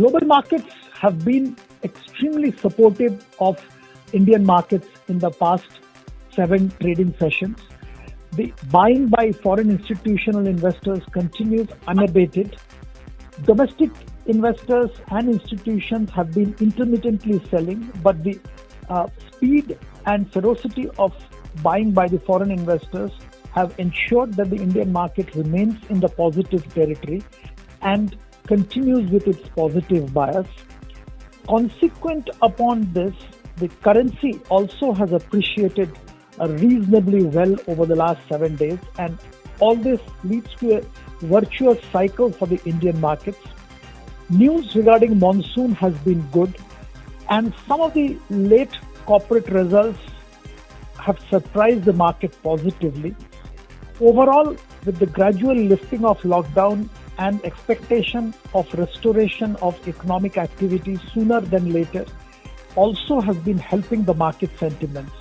Global markets have been extremely supportive of Indian markets in the past 7 trading sessions. The buying by foreign institutional investors continues unabated. Domestic investors and institutions have been intermittently selling, but the speed and ferocity of buying by the foreign investors have ensured that the Indian market remains in the positive territory and continues with its positive bias. Consequent upon this, the currency also has appreciated reasonably well over the last 7 days, and all this leads to a virtuous cycle for the Indian markets. News regarding monsoon has been good, and some of the late corporate results have surprised the market positively. Overall, with the gradual lifting of lockdown and expectation of restoration of economic activity sooner than later, also has been helping the market sentiments.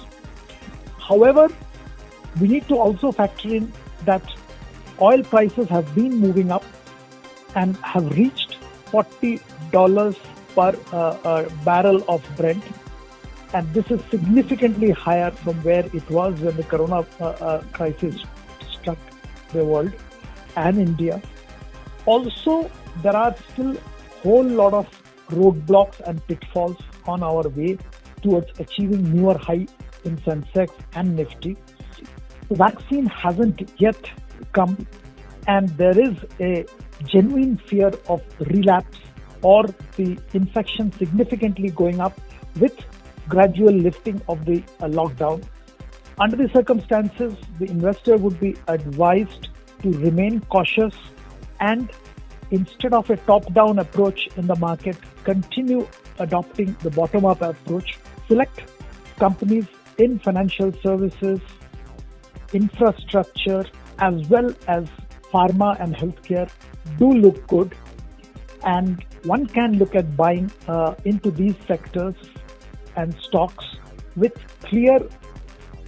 However, we need to also factor in that oil prices have been moving up and have reached $40 per barrel of Brent, and this is significantly higher from where it was when the corona crisis struck the world and India. Also, there are still a whole lot of roadblocks and pitfalls on our way towards achieving newer high in Sensex and Nifty. The vaccine hasn't yet come, and there is a genuine fear of relapse or the infection significantly going up with gradual lifting of the lockdown. Under the circumstances, the investor would be advised to remain cautious and, instead of a top-down approach in the market, continue adopting the bottom-up approach. Select companies in financial services, infrastructure, as well as pharma and healthcare do look good, and one can look at buying into these sectors and stocks with clear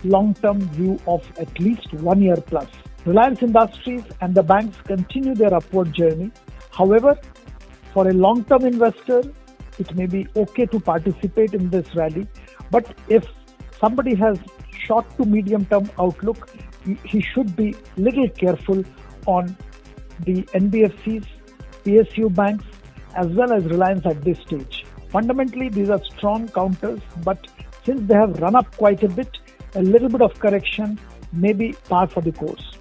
long-term view of at least 1 year plus. Reliance Industries and the banks continue their upward journey. However, for a long-term investor, it may be okay to participate in this rally, but if somebody has short to medium term outlook, he should be little careful on the NBFCs, PSU banks, as well as Reliance at this stage. Fundamentally, these are strong counters, but since they have run up quite a bit, a little bit of correction may be par for the course.